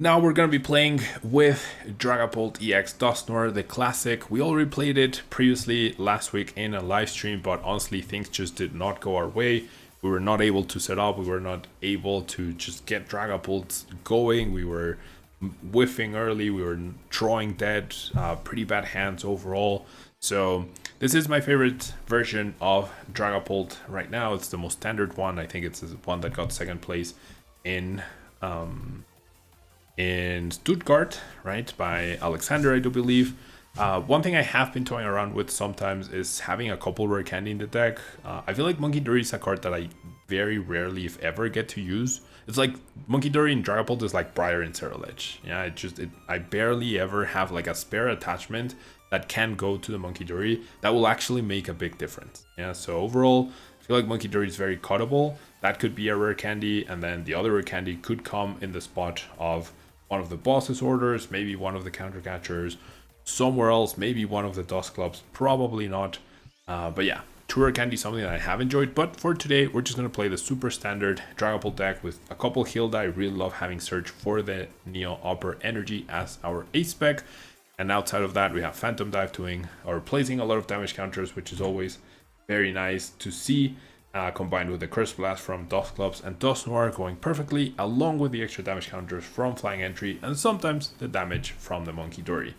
Now we're going to be playing with Dragapult EX Dusknoir, the classic. We already played it previously last week in a live stream, but honestly things just did not go our way. We were not able to set up, we were not able to just get Dragapult going. We were whiffing early, we were drawing dead, pretty bad hands overall. So this is my favorite version of Dragapult right now. It's the most standard one. I think it's the one that got second place in Stuttgart, right, by Alexander, I do believe. One thing I have been toying around with sometimes is having a couple rare candy in the deck. I feel like Munkidori is a card that I very rarely, if ever, get to use. It's like Munkidori and Dragapult is like Briar and Ceruledge. Yeah, I barely ever have like a spare attachment that can go to the Munkidori that will actually make a big difference. Yeah, so overall, I feel like Munkidori is very cuttable. That could be a rare candy, and then the other rare candy could come in the spot of one of the boss's orders, maybe one of the counter catchers, somewhere else, maybe one of the Dusclops, probably not. But yeah, Turo candy is something that I have enjoyed. But for today, we're just going to play the super standard Dragapult deck with a couple Hilda. I really love having Search for the Neo Upper Energy as our ace spec. And outside of that, we have Phantom Dive doing or placing a lot of damage counters, which is always very nice to see. Combined with the Curse Blast from Dusclops and Dusknoir going perfectly, along with the extra damage counters from Flying Entry and sometimes the damage from the Munkidori.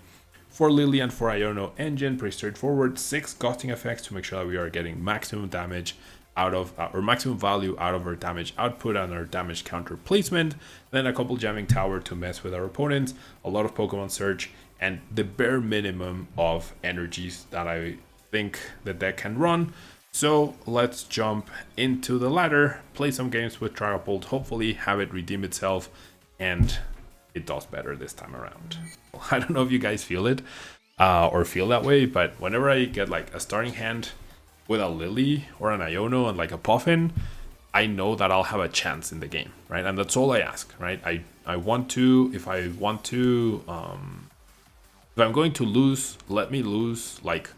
For Lillie and for Iono Engine, pretty straightforward. 6 gusting effects to make sure that we are getting maximum damage out of or maximum value out of our damage output and our damage counter placement. Then a couple Jamming Tower to mess with our opponents, a lot of Pokemon Search, and the bare minimum of energies that I think the deck can run. So let's jump into the ladder, play some games with Dragapult, hopefully have it redeem itself, and it does better this time around. I don't know if you guys feel it or feel that way, but whenever I get like a starting hand with a Lillie or an Iono and like a Poffin, I know that I'll have a chance in the game, right? And that's all I ask, right? I want to, if I'm going to lose, let me lose like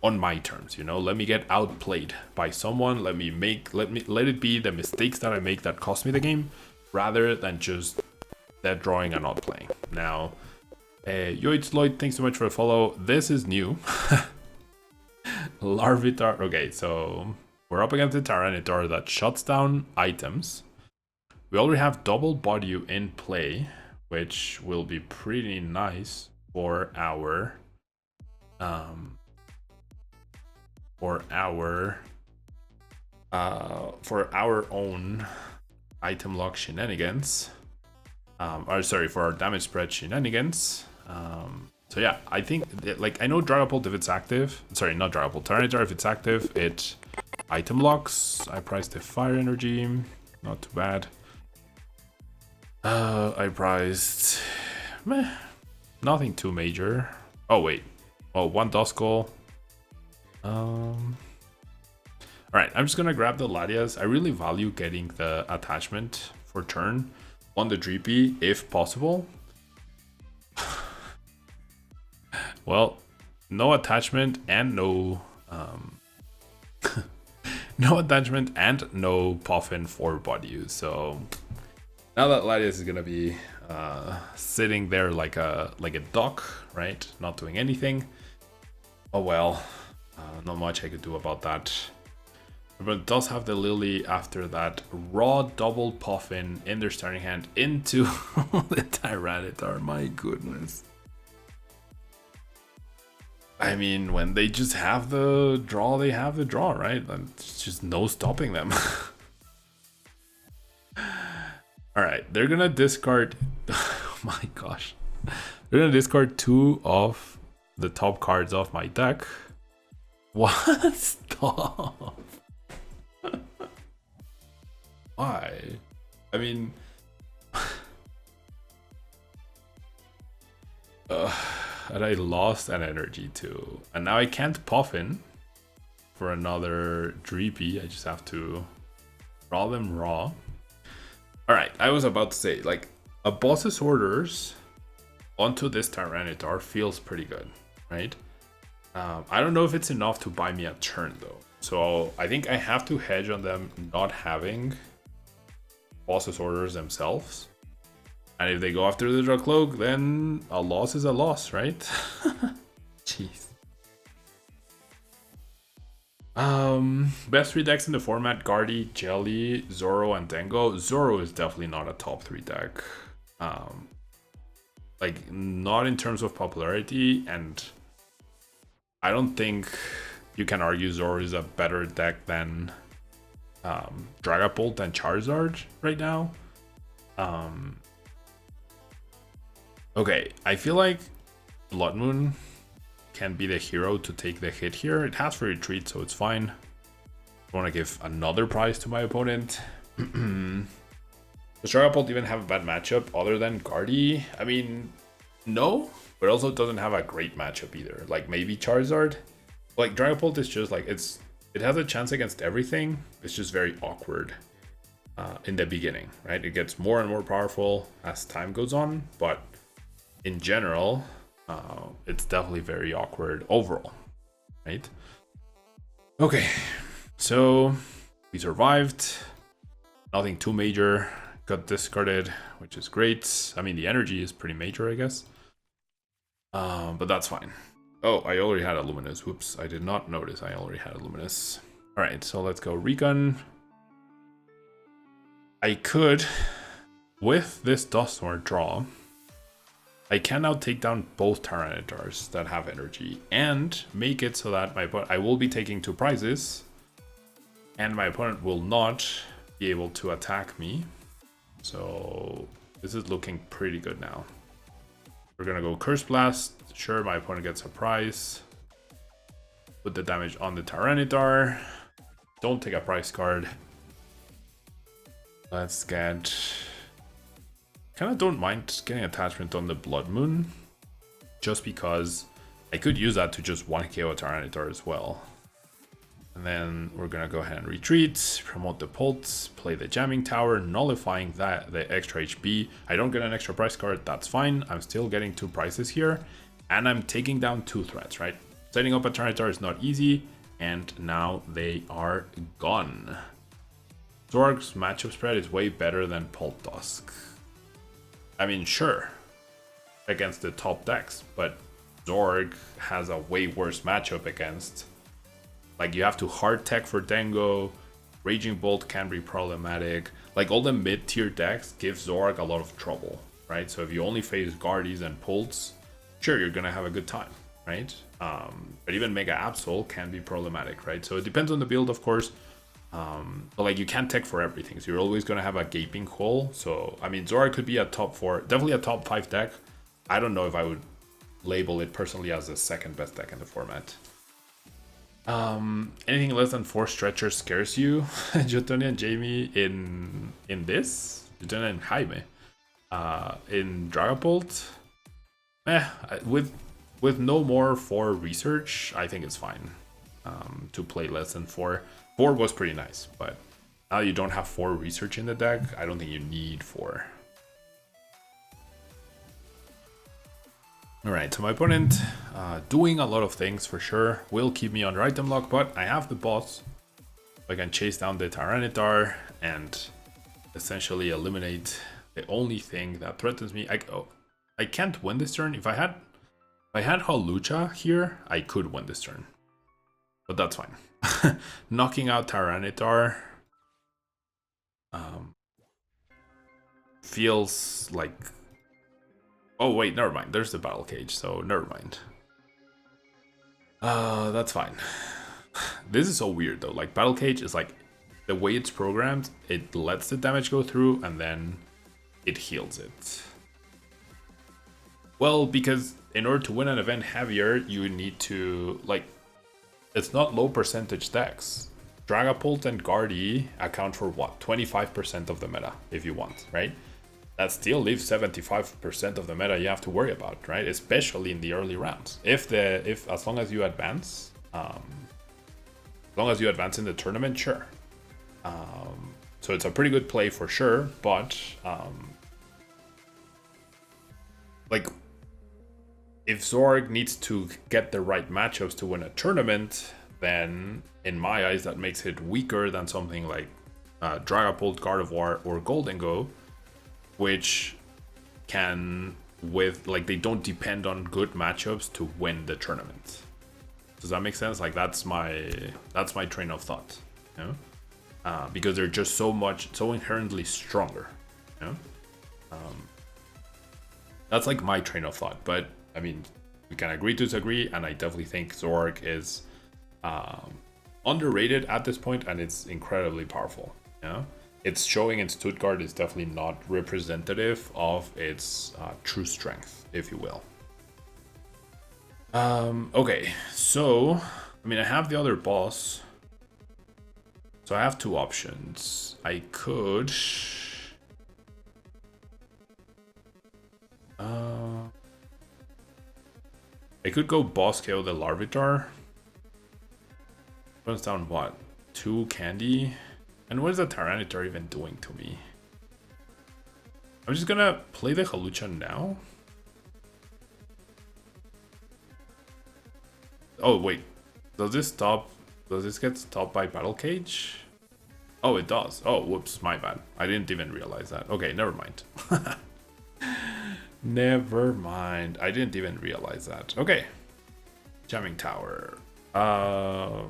on my terms, you know, let me get outplayed by someone. Let it be the mistakes that I make that cost me the game, rather than just that drawing and not playing. Now, Yoitz Lloyd, thanks so much for the follow. This is new. Larvitar. Okay, so we're up against the Tyranitar that shuts down items. We already have double Budew in play, which will be pretty nice for our own item lock shenanigans, for our damage spread shenanigans. So yeah, I think like I know Dragapult, if it's active, sorry, not Dragapult, Tyranitar, if it's active, it item locks. I priced the Fire Energy, not too bad. I priced nothing too major. Oh wait, one Duskull. Alright, I'm just gonna grab the Latias. I really value getting the attachment for turn on the Dreepy if possible. Well, no attachment and no no attachment and no Poffin for Budew. So now that Latias is gonna be sitting there like a duck, right? Not doing anything. Oh well. Not much I could do about that. But it does have the Lillie after that raw double Poffin in their starting hand into the Tyranitar. My goodness. I mean, when they just have the draw, they have the draw, right? There's just no stopping them. Alright, they're gonna discard. Oh my gosh. They're gonna discard 2 of the top cards off my deck. What? Stop. Why? I mean, and I lost an energy too, and now I can't Poffin for another Dreepy. I just have to draw them raw. All right, I was about to say, like, a boss's orders onto this Tyranitar feels pretty good, right? I don't know if it's enough to buy me a turn though. So I think I have to hedge on them not having boss's orders themselves. And if they go after the Drakloak, then a loss is a loss, right? Jeez. Best 3 decks in the format: Guardy, Jelly, Zoro, and Dengo. Zoro is definitely not a top 3 deck. Like, not in terms of popularity, and I don't think you can argue Zoro is a better deck than Dragapult and Charizard right now. Okay, I feel like Bloodmoon can be the hero to take the hit here. It has for retreat, so it's fine. I want to give another prize to my opponent. Does Dragapult even have a bad matchup other than Guardy? I mean, no, but also doesn't have a great matchup either. Like maybe Charizard. Like Dragapult is just like, it has a chance against everything. It's just very awkward in the beginning, right? It gets more and more powerful as time goes on, but in general, it's definitely very awkward overall, right? Okay, so we survived. Nothing too major. Got discarded, which is great. I mean, the energy is pretty major, I guess. But that's fine. Oh, I already had a Luminous. Whoops, I did not notice I already had a Luminous. All right, so let's go Recon. I could, with this Dusknoir draw, I can now take down both Tyranitars that have energy and make it so that I will be taking 2 prizes and my opponent will not be able to attack me. So this is looking pretty good now. We're gonna go Curse Blast. Sure, my opponent gets a prize. Put the damage on the Tyranitar. Don't take a prize card. Let's get... Kind of don't mind getting attachment on the Bloodmoon, just because I could use that to just 1KO a Tyranitar as well. And then we're gonna go ahead and retreat, promote the Pulse, play the Jamming Tower, nullifying the extra HP. I don't get an extra prize card, that's fine. I'm still getting 2 prizes here, and I'm taking down 2 threats, right? Setting up a Tyranitar is not easy, and now they are gone. Zorg's matchup spread is way better than Poltusk. I mean, sure, against the top decks, but Zorg has a way worse matchup against. Like, you have to hard tech for Dengo, Raging Bolt can be problematic. Like, all the mid-tier decks give Zorg a lot of trouble, right? So if you only face Guardies and Pults, sure, you're gonna have a good time, right? But even Mega Absol can be problematic, right? So it depends on the build, of course. But like, you can't tech for everything, so you're always going to have a gaping hole. So I mean, Zora could be a top 4, definitely a top 5 deck. I don't know if I would label it personally as the 2nd best deck in the format. Anything less than 4 stretchers scares you? Jotoni and Jamie in this? Jotoni and Jaime in Dragapult? With no more 4 research, I think it's fine to play less than 4. 4 was pretty nice, but now you don't have 4 research in the deck. I don't think you need 4. Alright, so my opponent doing a lot of things for sure. Will keep me under item lock, but I have the boss. I can chase down the Tyranitar and essentially eliminate the only thing that threatens me. I can't win this turn. If I had Hawlucha here, I could win this turn. But that's fine. Knocking out Tyranitar feels like... Oh wait, never mind. There's the battle cage, so never mind. That's fine. This is so weird though. Like, battle cage is like, the way it's programmed, it lets the damage go through and then it heals it. Well, because in order to win an event heavier, you need to, like, it's not low percentage decks. Dragapult and Guardy account for what? 25% of the meta, if you want, right? That still leaves 75% of the meta you have to worry about, right? Especially in the early rounds. As long as you advance, as long as you advance in the tournament, sure. So it's a pretty good play for sure, but like, if Zorg needs to get the right matchups to win a tournament, then in my eyes that makes it weaker than something like Dragapult, Gardevoir, or Goldengo, which can they don't depend on good matchups to win the tournament. Does that make sense? Like that's my train of thought, you know? Because they're just so inherently stronger, you know? That's like my train of thought, but I mean, we can agree to disagree, and I definitely think Zoroark is underrated at this point, and it's incredibly powerful, you know? Its showing in Stuttgart is definitely not representative of its true strength, if you will. Okay, so, I mean, I have the other boss. So I have two options. I could... I could go boss KO the Larvitar. Runs down what? 2 candy? And what is the Tyranitar even doing to me? I'm just gonna play the Hawlucha now. Oh wait, does this get stopped by Battle Cage? Oh, it does. Oh, whoops, my bad. I didn't even realize that. Okay, never mind. Never mind. I didn't even realize that. Okay. Jamming Tower. Yeah.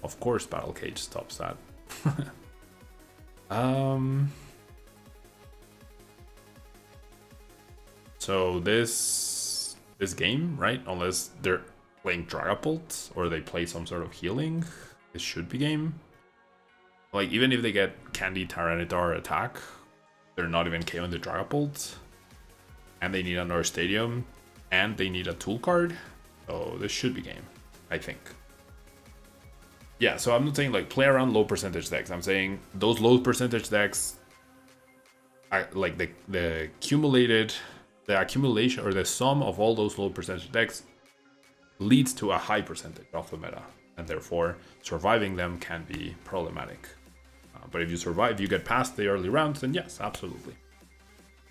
Of course Battle Cage stops that. So this game, right? Unless they're playing Dragapult or they play some sort of healing, this should be game. Like, even if they get Candy Tyranitar attack, they're not even KOing the Dragapult. And they need another stadium. And they need a tool card. So this should be game, I think. Yeah, so I'm not saying like play around low percentage decks. I'm saying those low percentage decks, like the accumulation or the sum of all those low percentage decks leads to a high percentage of the meta, and therefore surviving them can be problematic. But if you survive, you get past the early rounds, then yes, absolutely.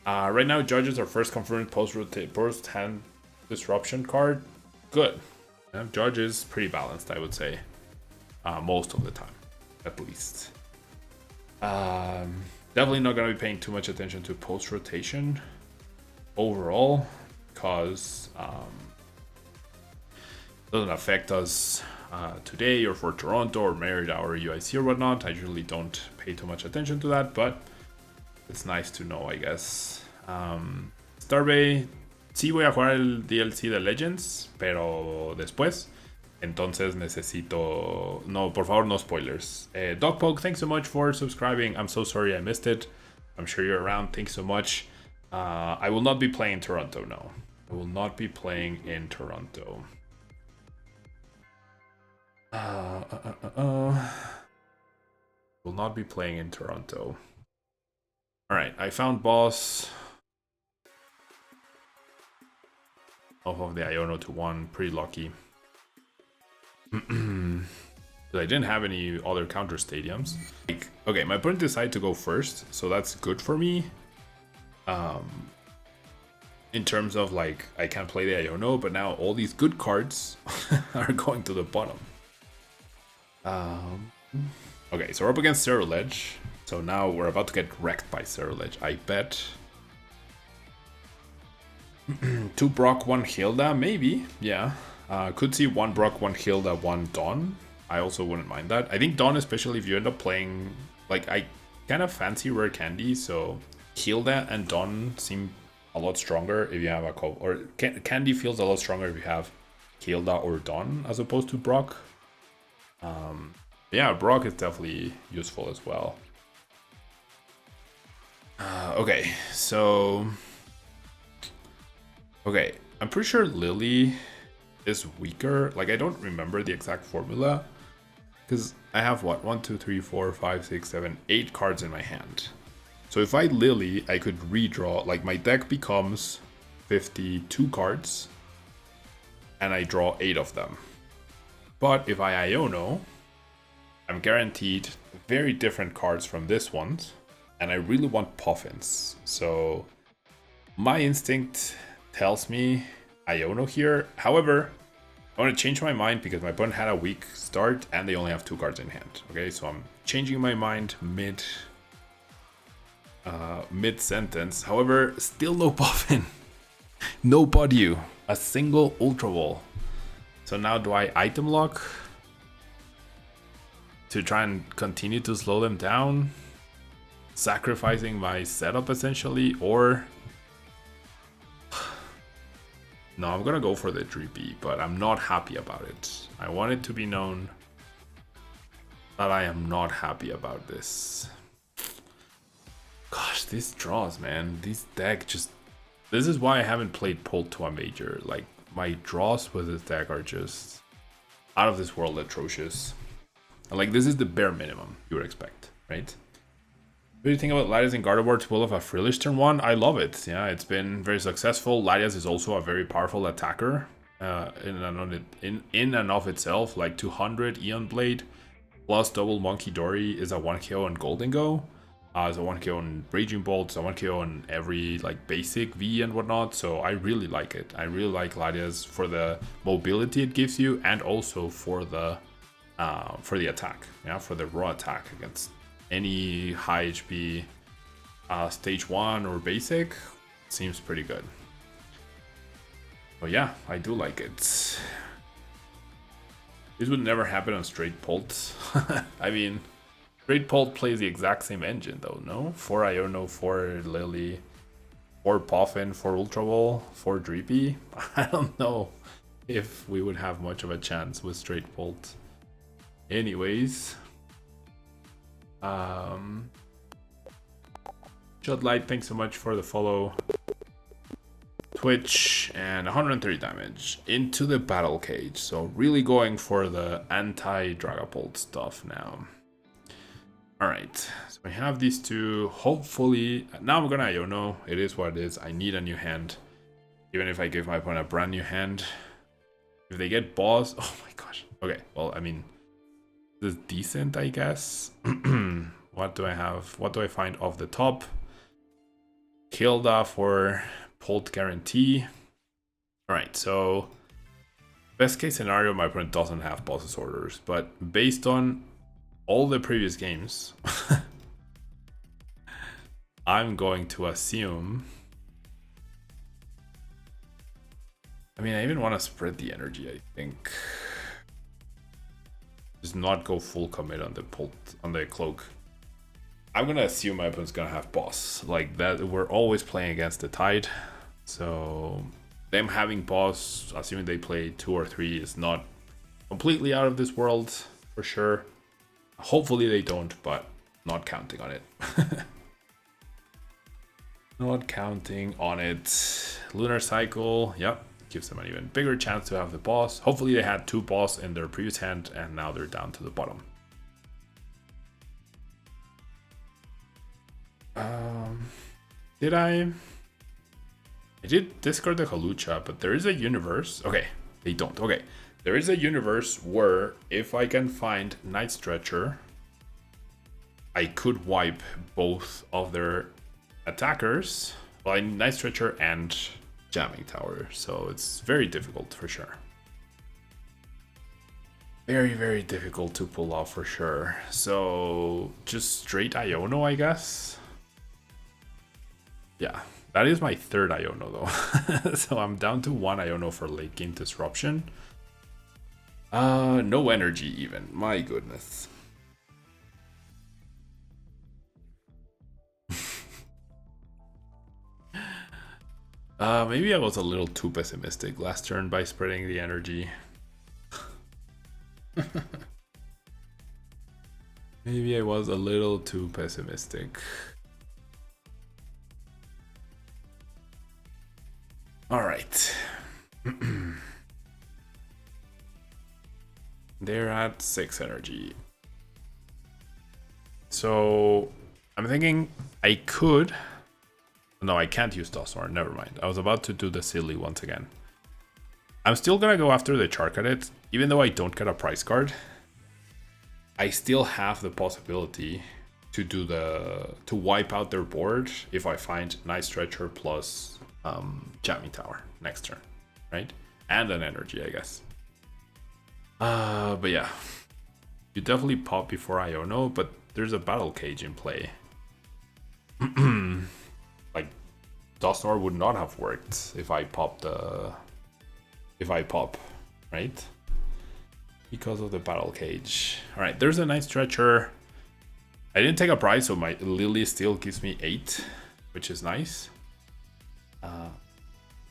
Right now, judges are first confirmed post-hand disruption card. Good. Judge is pretty balanced, I would say. Most of the time, at least. Definitely not going to be paying too much attention to post-rotation overall, because it doesn't affect us today or for Toronto or Merida or UIC or whatnot. I usually don't pay too much attention to that, but it's nice to know, I guess. Starbay, sí voy a jugar el DLC de Legends, pero después. Entonces necesito... No, por favor, no spoilers. Dogpoke, thanks so much for subscribing. I'm so sorry I missed it. I'm sure you're around. Thanks so much. I will not be playing in Toronto, no. I will not be playing in Toronto. Will not be playing in Toronto. Alright, I found boss off of the Iono to 1. Pretty lucky. I didn't have any other counter stadiums. Like, okay, my opponent decided to go first, so that's good for me. In terms of like, I can't play the Iono, but now all these good cards are going to the bottom. Okay, so we're up against Ceruledge. So now we're about to get wrecked by Ceruledge, I bet. 2 Brock, 1 Hilda, maybe, yeah. Could see 1 Brock, 1 Hilda, 1 Dawn. I also wouldn't mind that. I think Dawn, especially if you end up playing... Like, I kind of fancy rare candy, so Hilda and Dawn seem a lot stronger if you have a... Or candy feels a lot stronger if you have Hilda or Dawn as opposed to Brock. Yeah, Brock is definitely useful as well. Okay, so... Okay, I'm pretty sure Lillie is weaker. Like, I don't remember the exact formula. Because I have, what, 1, 2, 3, 4, 5, 6, 7, 8 cards in my hand. So if I Lillie, I could redraw. Like, my deck becomes 52 cards. And I draw 8 of them. But if I Iono, I'm guaranteed very different cards from this one. And I really want Poffins. So my instinct tells me Iono here. However, I want to change my mind because my opponent had a weak start and they only have 2 cards in hand. Okay, so I'm changing my mind mid mid-sentence. However, still no Poffin. No Budew. A single Ultra Ball. So now do I item lock? To try and continue to slow them down? Sacrificing my setup essentially? Or... No, I'm gonna go for the Dreepy, but I'm not happy about it. I want it to be known that I am not happy about this. Gosh, these draws, man. These deck just... This is why I haven't played Pult to a major. Like, my draws with this deck are just out of this world atrocious. And like, this is the bare minimum you would expect, right? What do you think about Latias and Gardevoir to pull off a Frillish turn 1? I love it. Yeah, it's been very successful. Latias is also a very powerful attacker in and of itself. Like 200 Eon Blade plus double Munkidori is a 1KO on Golden Go. It's a 1KO on Raging Bolt, it's a 1KO on every like basic V and whatnot. So I really like it. I really like Latias for the mobility it gives you and also for the attack. Yeah, for the raw attack against any high HP stage 1 or basic. Seems pretty good. But yeah, I do like it. This would never happen on straight Pult. I mean, straight Pult plays the exact same engine though, no? 4 Iono, 4 Lillie, 4 Poffin, 4 Ultra Ball, 4 Dreepy. I don't know if we would have much of a chance with straight Pult. Anyways. Shotlight, thanks so much for the follow. Twitch and 130 damage into the battle cage. So really going for the anti-Dragapult stuff now. Alright, so we have these two. Hopefully, now I'm gonna Iono. It is what it is. I need a new hand. Even if I give my opponent a brand new hand. If they get boss, oh my gosh. Okay, well, I mean, this is decent, I guess. What do I have? What do I find off the top? Hilda for Pult guarantee. Alright, so best case scenario, my opponent doesn't have boss's orders, but based on all the previous games, I'm going to assume... I mean, I even want to spread the energy, I think. Just not go full commit on the Pult, on the cloak. I'm gonna assume my opponent's gonna have boss. Like that, we're always playing against the tide. So them having boss, assuming they play 2 or 3, is not completely out of this world for sure. Hopefully they don't, but not counting on it. Not counting on it. Lunar Cycle, yep, gives them an even bigger chance to have the boss. Hopefully they had 2 boss in their previous hand and now they're down to the bottom. Did I did discard the Hawlucha, but there is a universe. Okay, they don't. Okay, there is a universe where if I can find Night Stretcher, I could wipe both of their attackers. Well, I need Night Stretcher and Jamming Tower, so it's very difficult for sure. Very, very difficult to pull off for sure. So just straight Iono, I guess. Yeah, that is my 3rd Iono though. So I'm down to 1 Iono for late game disruption. No energy even, my goodness. Maybe I was a little too pessimistic last turn by spreading the energy. Maybe I was a little too pessimistic. All right. They're at 6 energy. So I'm thinking I could... No, I can't use Dusknoir, never mind. I was about to do the silly once again. I'm still gonna go after the Charcadet, even though I don't get a prize card. I still have the possibility to do to wipe out their board if I find Night Stretcher plus Jamming Tower next turn, right? And an energy, I guess. But yeah, you definitely pop before Iono, but there's a battle cage in play. like Dusknoir would not have worked if I pop, right? Because of the battle cage. All right, there's a Night Stretcher. I didn't take a prize, so my Lillie still gives me 8, which is nice.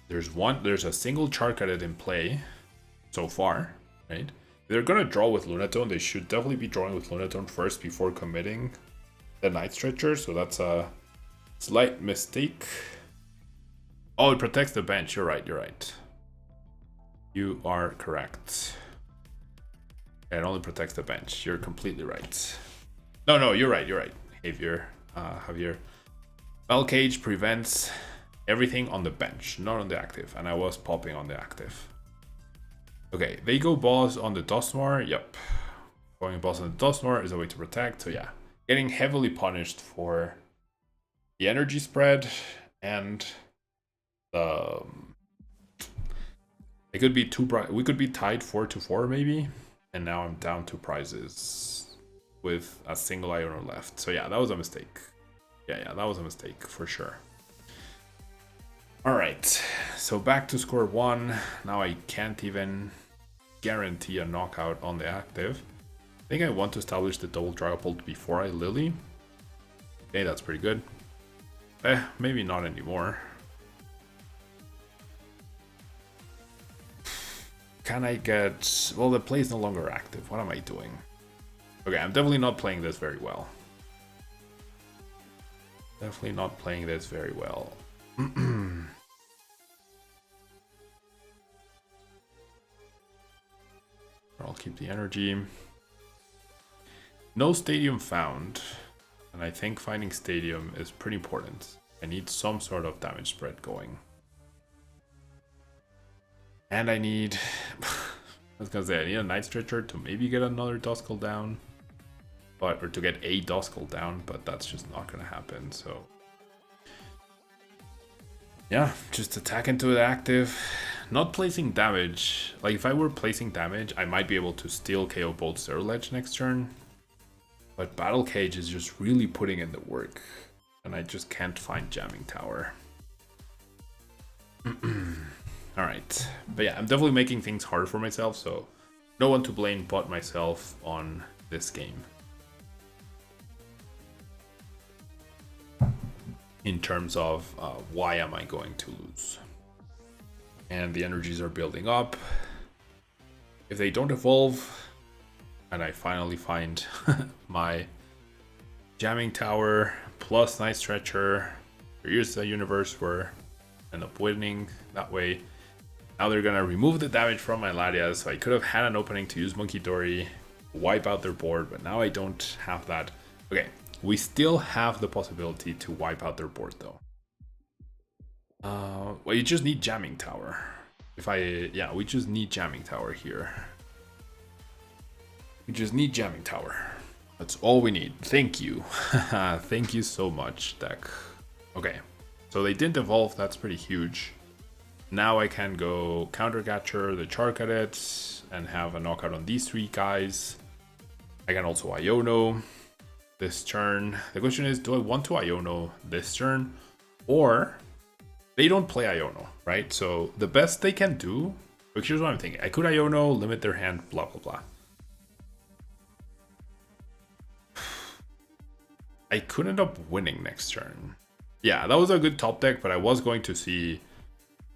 There's a single Charcadet in play so far, right? If they're gonna draw with Lunatone, they should definitely be drawing with Lunatone first before committing the Night Stretcher, so that's a slight mistake. Oh, it protects the bench. You're right, you're right. You are correct. It only protects the bench. You're completely right. No, you're right, Javier. Battle Cage prevents everything on the bench, not on the active, and I was popping on the active. Okay, they go boss on the Dusknoir. Yep. Going boss on the Dusknoir is a way to protect, so yeah. Getting heavily punished for the energy spread and the... It could be we could be tied 4-4 maybe, and now I'm down 2 prizes with a single Iono left. So yeah, that was a mistake. Yeah, that was a mistake for sure. All right, so back to square 1. Now I can't even guarantee a knockout on the active. I think I want to establish the double Dragapult before I Lillie. Okay, that's pretty good. Maybe not anymore. Can I get... Well, the play is no longer active. What am I doing? Okay, I'm definitely not playing this very well. Definitely not playing this very well. I'll keep the energy. No stadium found. And I think finding stadium is pretty important. I need some sort of damage spread going. And I need... I was gonna say, I need a Night Stretcher to maybe get another Duskull down. Or to get a Duskull down, but that's just not gonna happen, so... Yeah, just attack into the active. Not placing damage. Like, if I were placing damage, I might be able to still KO both Ceruledge next turn. But Battle Cage is just really putting in the work. And I just can't find Jamming Tower. Alright. But yeah, I'm definitely making things hard for myself, so no one to blame but myself on this game. In terms of why am I going to lose. And the energies are building up. If they don't evolve, and I finally find my Jamming Tower plus Night Stretcher, there is a universe where I end up winning that way. Now they're gonna remove the damage from my Latias, so I could have had an opening to use Munkidori, wipe out their board, but now I don't have that. Okay, we still have the possibility to wipe out their board though. Well, you just need Jamming Tower. Yeah, we just need Jamming Tower here. We just need Jamming Tower. That's all we need. Thank you. Thank you so much, deck. Okay, so they didn't evolve. That's pretty huge. Now I can go Countercatcher the Charcadet and have a knockout on these 3 guys. I can also Iono this turn. The question is, do I want to Iono this turn? Or they don't play Iono, right? So the best they can do, but here's what I'm thinking. I could Iono, limit their hand, blah, blah, blah. I could end up winning next turn. Yeah, that was a good top deck, but I was going to see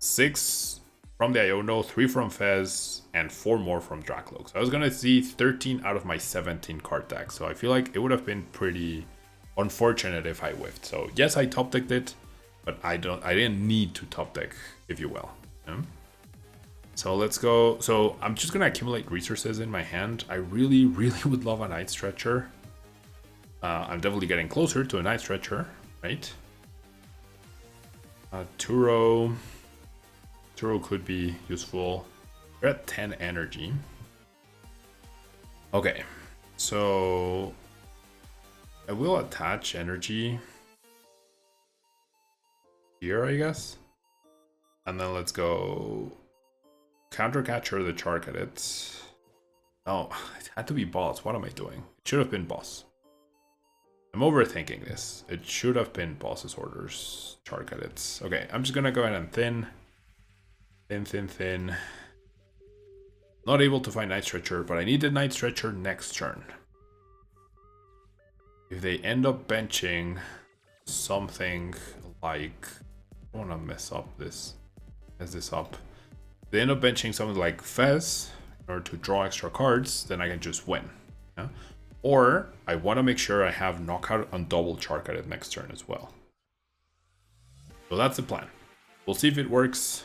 6 from the Iono, 3 from Fez, and 4 more from Drakloak. So I was going to see 13 out of my 17 card deck. So I feel like it would have been pretty unfortunate if I whiffed. So yes, I top decked it, but I didn't need to top deck, if you will. Yeah? So let's go. So I'm just going to accumulate resources in my hand. I really, really would love a Night Stretcher. I'm definitely getting closer to a Night Stretcher, right? Turo could be useful. We're at 10 energy. Okay, so I will attach energy here, I guess. And then let's go Countercatcher the Charcadet. Oh, it had to be boss. What am I doing? It should have been boss. I'm overthinking this. It should have been boss's orders. Chark edits. Okay, I'm just gonna go ahead and thin. Thin. Not able to find Night Stretcher, but I need the Night Stretcher next turn. If they end up benching something like... I don't want to mess this up. If they end up benching something like Fez in order to draw extra cards, then I can just win. Yeah? Or I want to make sure I have knockout on double Chark Edit next turn as well. So that's the plan. We'll see if it works.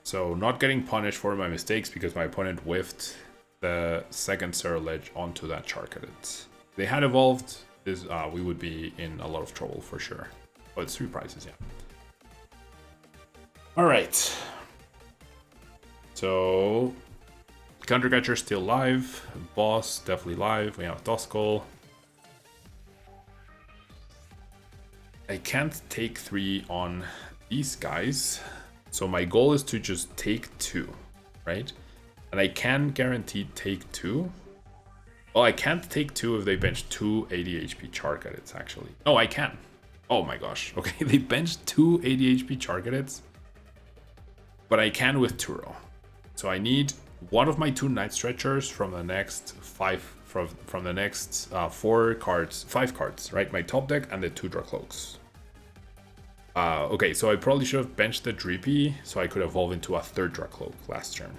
So not getting punished for my mistakes because my opponent whiffed the second Ceruledge onto that Chark Edit. If they had evolved, this we would be in a lot of trouble for sure. Oh, it's 3 prizes, yeah. Alright. So Countercatcher still live. Boss definitely live. We have Duskull. I can't take 3 on these guys. So my goal is to just take 2, right? And I can guarantee take 2. Well, I can't take 2 if they bench 2 80 HP Chark Edits, actually. No, I can. Oh my gosh. Okay, they benched 2 80 HP Chark Edits. But I can with Turo. So I need one of my 2 Night Stretchers from the next 5 from the next 5 cards, right? My top deck and the 2 Drakloaks. Okay, so I probably should have benched the Dreepy so I could evolve into a 3rd Drakloak last turn.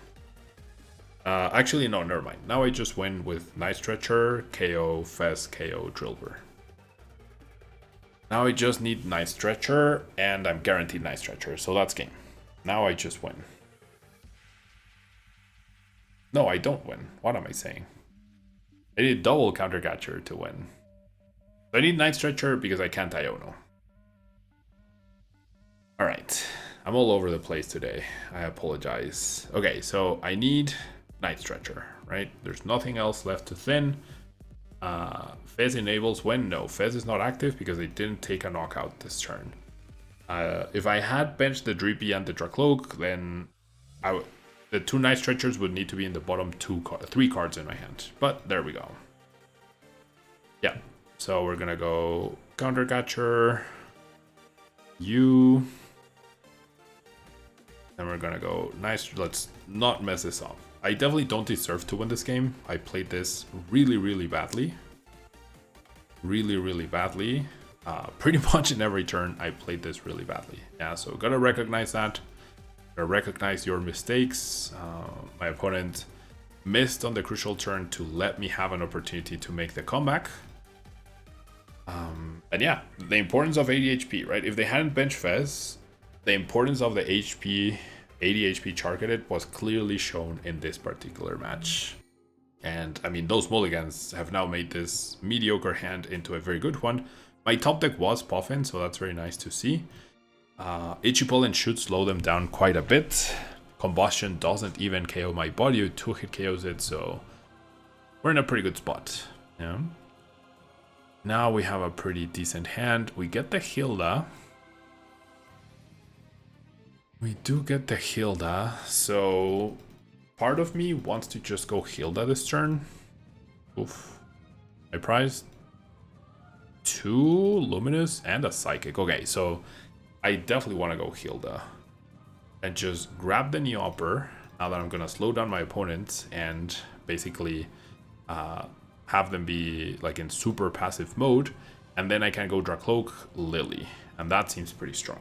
Actually, no, never mind. Now I just win with Night Stretcher, KO, Fez, KO, Drillbur. Now I just need Night Stretcher, and I'm guaranteed Night Stretcher, so that's game. Now I just win. No, I don't win. What am I saying? I need double Countercatcher to win. I need Night Stretcher because I can't Iono. Alright, I'm all over the place today. I apologize. Okay, so I need Night Stretcher, right? There's nothing else left to thin. Fez enables when? No, Fez is not active because they didn't take a knockout this turn. If I had benched the Dreepy and the Drakloak, then the 2 Night Stretchers would need to be in the bottom 3 cards in my hand. But there we go. Yeah, so we're gonna go Countercatcher, you, and we're gonna go nice. Let's not mess this up. I definitely don't deserve to win this game. I played this really badly. Really badly. Pretty much in every turn I played this really badly. Yeah, so gotta recognize that. Gotta recognize your mistakes. My opponent missed on the crucial turn to let me have an opportunity to make the comeback. And yeah, the importance of 80 HP, right? If they hadn't bench Fez, the importance of the 80 HP Chark Edit was clearly shown in this particular match. And I mean, those mulligans have now made this mediocre hand into a very good one. My top deck was Poffin, so that's very nice to see. Ichipollen should slow them down quite a bit. Combustion doesn't even KO my body, 2-hit KOs it, so we're in a pretty good spot. Yeah. Now we have a pretty decent hand. We get the Hilda. We do get the Hilda, so part of me wants to just go Hilda this turn. Oof. I prized 2 Luminous and a Psychic. Okay, so I definitely want to go Hilda and just grab the Neo Upper now that I'm going to slow down my opponent and basically have them be like in super passive mode, and then I can go Drakloak Lillie, and that seems pretty strong,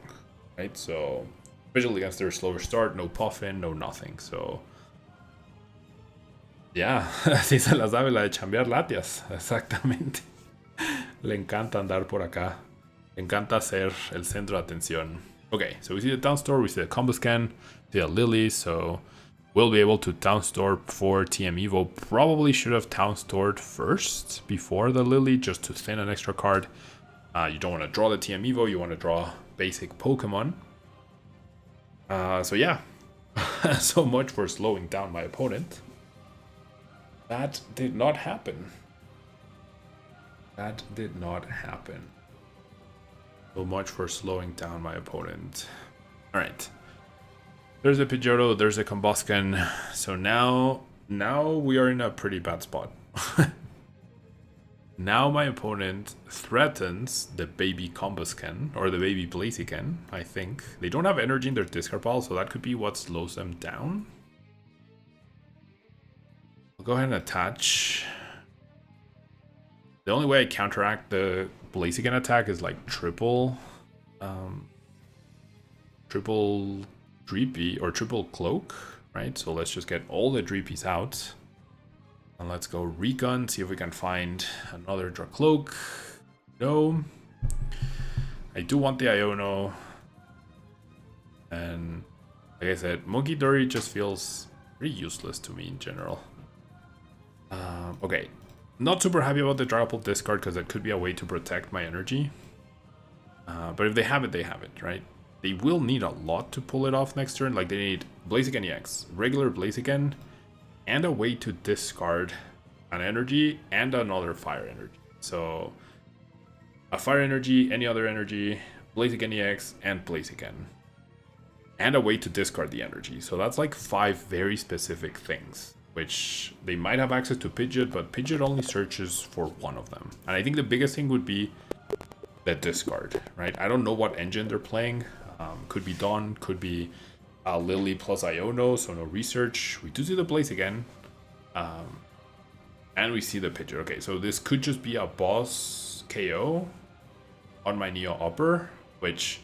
right? So especially against their slower start, no Poffin, no nothing, so yeah, así se la sabe la de chambear Latias, exactamente. Le encanta andar por acá, le encanta ser el centro de atención. Okay, so we see the down store, we see the combo scan, we see a Lillie, so we'll be able to town store for TM Evo. Probably should have town stored first before the Lillie just to thin an extra card. You don't want to draw the TM Evo, you want to draw basic Pokemon. So yeah, so much for slowing down my opponent. That did not happen. That did not happen. So much for slowing down my opponent. Alright. There's a Pidgeotto, there's a Combusken. So now we are in a pretty bad spot. Now my opponent threatens the baby Combusken, or the baby Blaziken, I think. They don't have energy in their discard pile, so that could be what slows them down. I'll go ahead and attach. The only way I counteract the Blaziken attack is like triple Dreepy, or triple Cloak, right? So let's just get all the Dreepies out. And let's go recon, see if we can find another Drakloak. No. I do want the Iono. And like I said, Munkidori just feels pretty useless to me in general. Okay. Not super happy about the Dragapult discard because it could be a way to protect my energy. But if they have it, they have it, right? They will need a lot to pull it off next turn. Like they need Blaziken EX, regular Blaziken, and a way to discard an energy and another fire energy. So a fire energy, any other energy, Blaziken EX, and Blaziken. And a way to discard the energy. So that's like 5 very specific things, which they might have access to Pidgeot, but Pidgeot only searches for one of them. And I think the biggest thing would be the discard, right? I don't know what engine they're playing. Could be Dawn, could be Lillie plus Iono, so no research. We do see the Blaziken. And we see the Pidgeot. Okay, so this could just be a boss KO on my Neo Upper, which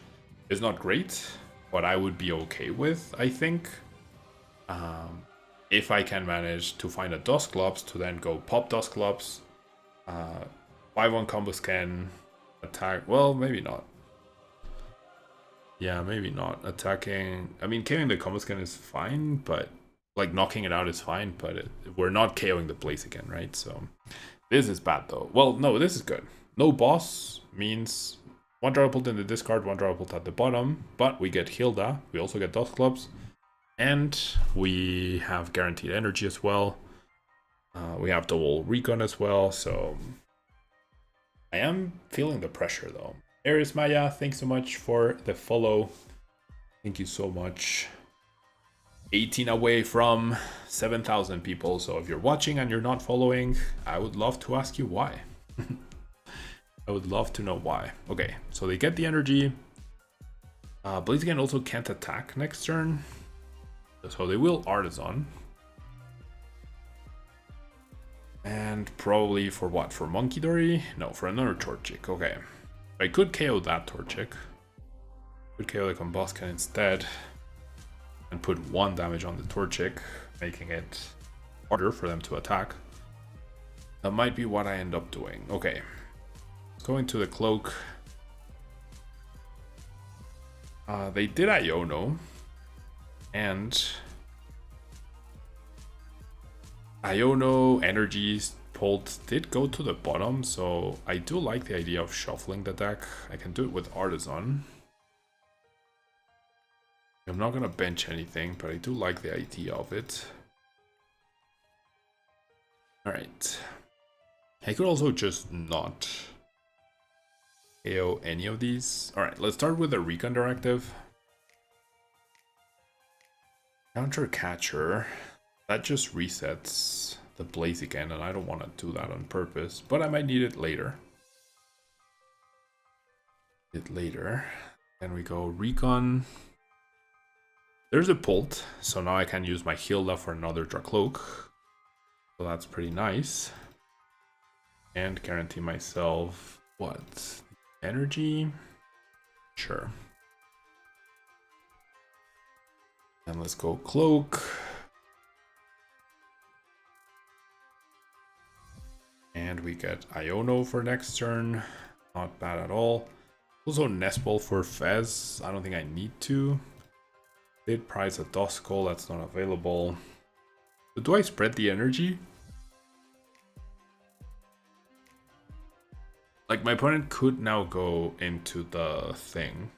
is not great, but I would be okay with, I think. If I can manage to find a Dusclops to then go pop Dusclops, 5-1 Combusken, attack. Well, maybe not. Yeah, maybe not. Attacking. I mean, killing the Combusken is fine, but like knocking it out is fine, but we're not KOing the Blaziken, right? So this is bad though. Well, no, this is good. No boss means 1 Dragapult in the discard, 1 Dragapult at the bottom, but we get Hilda. We also get Dusclops, and we have guaranteed energy as well. We have double recon as well, so I am feeling the pressure though. Aries Maya, thanks so much for the follow. Thank you so much. 18 away from 7,000 people, so if you're watching and you're not following, I would love to ask you why. I would love to know why. Okay, so they get the energy. Blaziken also can't attack next turn, so they will Artisan. And probably for what? For Munkidori? No, for another Torchic. Okay. I could KO that Torchic. Could KO the Combusken instead. And put 1 damage on the Torchic, making it harder for them to attack. That might be what I end up doing. Okay. Going to the Cloak. They did Iono. And Iono Energies pulled did go to the bottom, so I do like the idea of shuffling the deck. I can do it with Artisan. I'm not gonna bench anything, but I do like the idea of it. Alright. I could also just not KO any of these. Alright, let's start with the Recon Directive. Counter Catcher. That just resets the Blaziken, and I don't want to do that on purpose, but I might need it later. Then we go Recon. There's a Pult, so now I can use my Hilda for another Drakloak. So that's pretty nice. And guarantee myself, what? Energy? Sure. And let's go Cloak. And we get Iono for next turn. Not bad at all. Also Nest Ball for Fez. I don't think I need to. Did prize a Duskull, that's not available. So do I spread the energy? Like, my opponent could now go into the thing.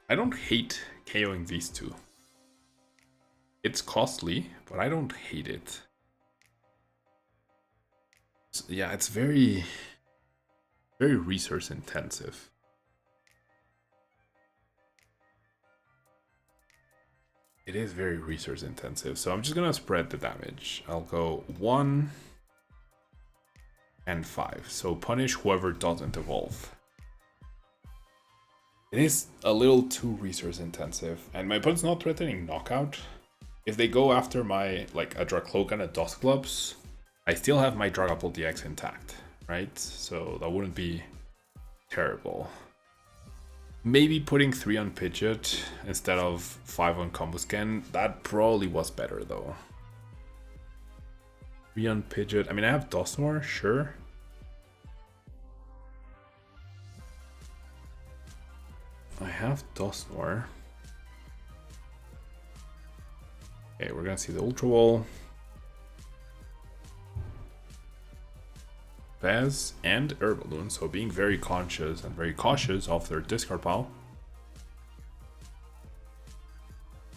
I don't hate KOing these two. It's costly, but I don't hate it. Yeah, it's very resource intensive. It is very resource intensive, so I'm just gonna spread the damage. I'll go 1 and 5. So punish whoever doesn't evolve. It is a little too resource intensive, and my opponent's not threatening knockout. If they go after my, like, a Drakloak and a Dusclops, I still have my Dragapult DX intact, right? So that wouldn't be terrible. Maybe putting 3 on Pidgeot instead of 5 on Combusken, that probably was better though. 3 on Pidgeot, I mean I have Dusknoir, sure. I have Dusknoir. Okay, we're gonna see the Ultra Ball. Fez and Balloon, so being very conscious and very cautious of their discard pile.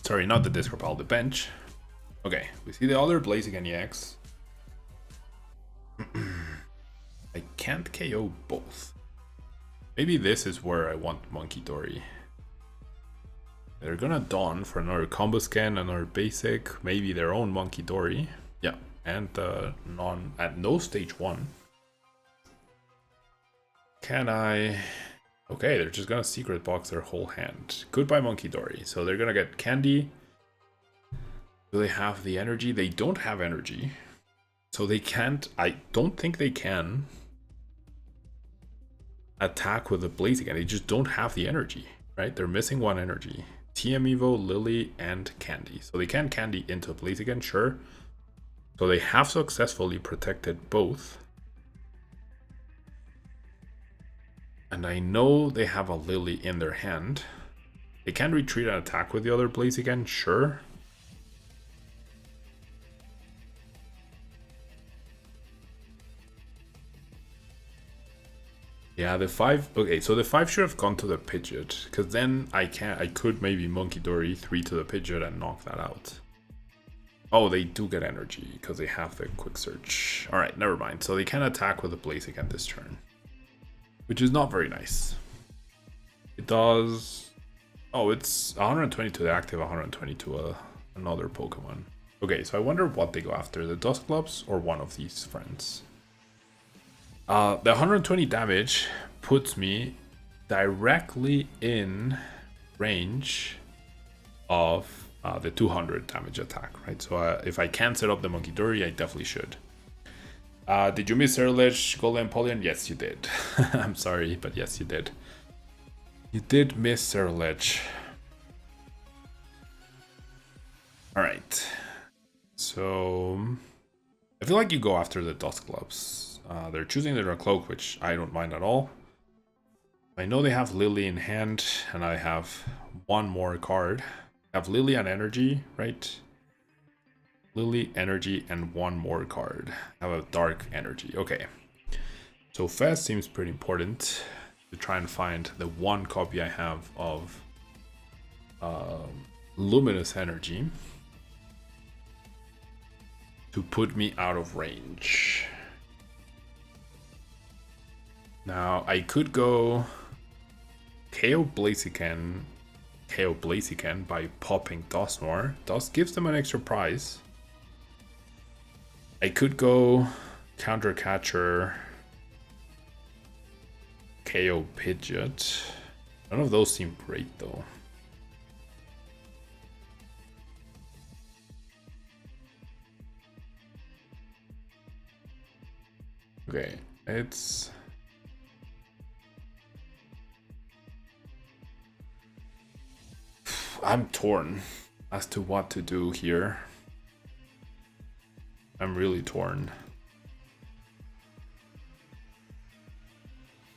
Sorry, not the discard pile, the bench. Okay, we see the other Blaziken EX. I can't KO both. Maybe this is where I want Munkidori. They're gonna Dawn for another combo scan, another basic, maybe their own Munkidori. Yeah, and at no stage 1. Can I... Okay, they're just gonna secret box their whole hand. Goodbye Munkidori. So they're gonna get candy. Do they have the energy? They don't have energy. So they can't... I don't think they can attack with the Blaziken. They just don't have the energy, right? They're missing 1 energy. TM Evo, Lillie, and Candy. So they can Candy into Blaziken, sure. So they have successfully protected both. And I know they have a Lillie in their hand. They can retreat and attack with the other Blaziken, sure. Yeah, the 5... Okay, so the 5 should have gone to the Pidgeot, because then I could maybe Munkidori 3 to the Pidgeot and knock that out. Oh, they do get energy, because they have the Quick Search. Alright, never mind. So they can attack with the Blaziken this turn, which is not very nice. It does... Oh, it's 120 to the active, 120 to another Pokemon. Okay, so I wonder what they go after, the Dusclops or one of these friends. The 120 damage puts me directly in range of the 200 damage attack, right? So if I can set up the Munkidori, I definitely should. Did you miss Ceruledge, Golden Polion? Yes, you did. I'm sorry, but yes, you did. You did miss Ceruledge. Alright. So... I feel like you go after the Dusclops. They're choosing the Drakloak, which I don't mind at all. I know they have Lillie in hand, and I have 1 more card. I have Lillie and Energy, right? Lillie, Energy, and 1 more card. I have a Dark Energy. Okay. So Fez seems pretty important to try and find the 1 copy I have of Luminous Energy to put me out of range. Now, I could go KO Blaziken by popping Dusknoir. Dust gives them an extra prize. I could go Counter Catcher, KO Pidgeot. None of those seem great though. Okay, it's... I'm torn as to what to do here. I'm really torn.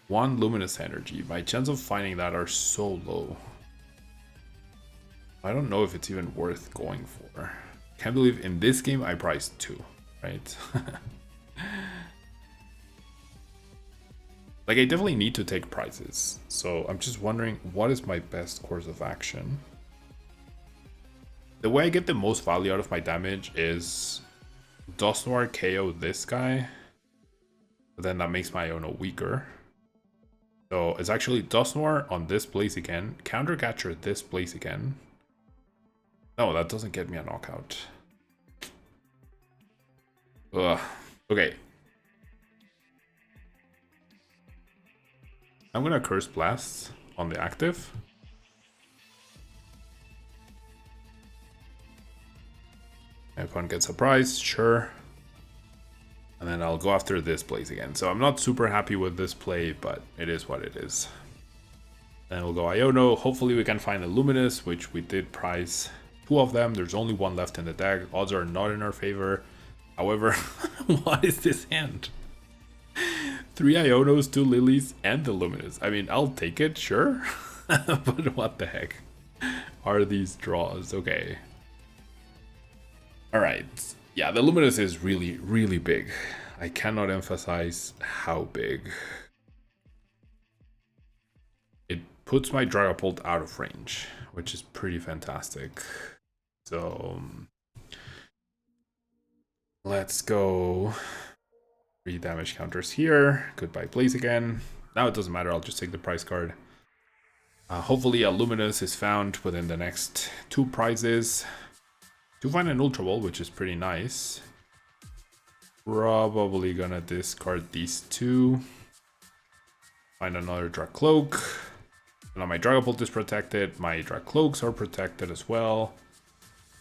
1 Luminous Energy. My chance of finding that are so low. I don't know if it's even worth going for. Can't believe in this game I priced 2, right? Like, I definitely need to take prizes. So I'm just wondering, what is my best course of action? The way I get the most value out of my damage is Dusknoir KO this guy, but then that makes my Iono weaker. So it's actually Dusknoir on this Blaziken, Counter Catcher this Blaziken, No, that doesn't get me a knockout. Ugh. Okay. I'm gonna Curse Blast on the active. My opponent gets surprised, sure. And then I'll go after this Blaziken. So I'm not super happy with this play, but it is what it is. Then we'll go Iono. Hopefully we can find a Luminous, which we did prize 2 of them. There's only 1 left in the deck. Odds are not in our favor. However, what is this hand? 3 Ionos, 2 Lilies, and the Luminous. I mean, I'll take it, sure. But what the heck are these draws? Okay. Alright. Yeah, the Luminous is really, really big. I cannot emphasize how big. It puts my Dragapult out of range, which is pretty fantastic. So let's go 3 damage counters here. Goodbye Blaziken. Now it doesn't matter, I'll just take the prize card. Hopefully a Luminous is found within the next 2 prizes. To find an Ultra Ball, which is pretty nice. Probably gonna discard these 2. Find another Drakloak. Now my Dragapult is protected. My Drakloaks are protected as well.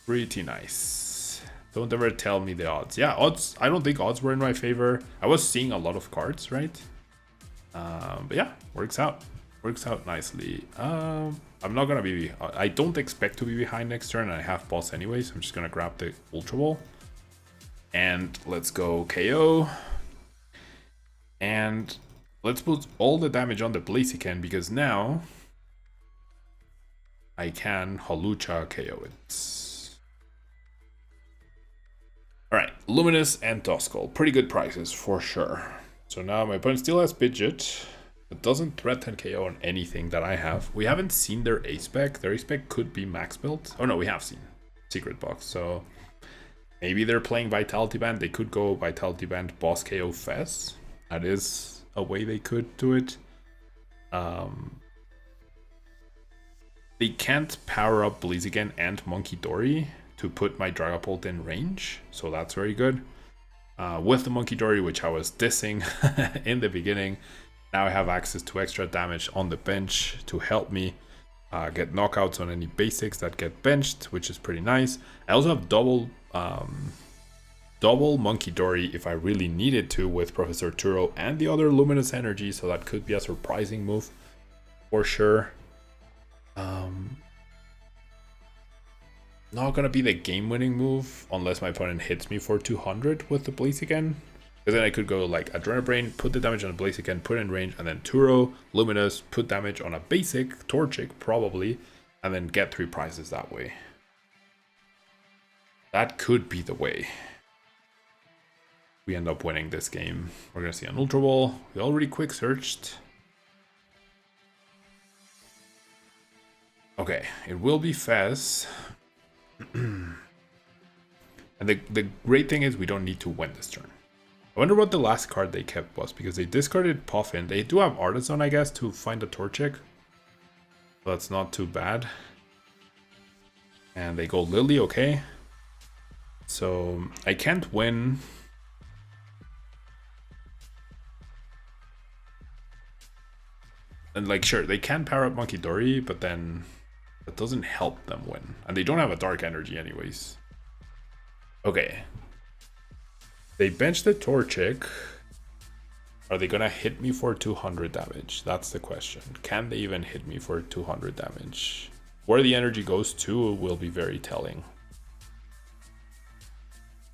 Pretty nice. Don't ever tell me the odds. Yeah, odds. I don't think odds were in my favor. I was seeing a lot of cards, right? But yeah, works out. Works out nicely. I'm not gonna be. I don't expect to be behind next turn. And I have boss anyway, so I'm just gonna grab the Ultra Ball. And let's go KO. And let's put all the damage on the Blaziken because now I can Hawlucha KO it. Alright, Luminous and Duskull. Pretty good prices for sure. So now my opponent still has Pidgeot. It doesn't threaten KO on anything that I have. We haven't seen their A-Spec. Their A-Spec could be max built. Oh no, we have seen Secret Box. So maybe they're playing Vitality Band. They could go Vitality Band, Boss KO Fez. That is a way they could do it. They can't power up Blaziken and Munkidori to put my Dragapult in range. So that's very good. With the Munkidori, which I was dissing in the beginning, now I have access to extra damage on the bench to help me get knockouts on any basics that get benched, which is pretty nice. I also have double Munkidori if I really needed to with Professor Turo and the other Luminous Energy, so that could be a surprising move for sure. Not gonna be the game-winning move unless my opponent hits me for 200 with the Blaziken. Because then I could go like Adrenabrain, put the damage on a Blaziken, put it in range, and then Turo, Luminous, put damage on a basic, Torchic probably, and then get 3 prizes that way. That could be the way we end up winning this game. We're gonna see an Ultra Ball. We already quick searched. Okay, it will be Fez. And the great thing is we don't need to win this turn. I wonder what the last card they kept was, because they discarded Poffin. They do have Artisan, I guess, to find a Torchic. So that's not too bad. And they go Lillie, okay. So I can't win. And like, sure, they can power up Munkidori, but then that doesn't help them win. And they don't have a Dark Energy anyways. Okay. They bench the Torchic. Are they gonna hit me for 200 damage? That's the question. Can they even hit me for 200 damage? Where the energy goes to will be very telling.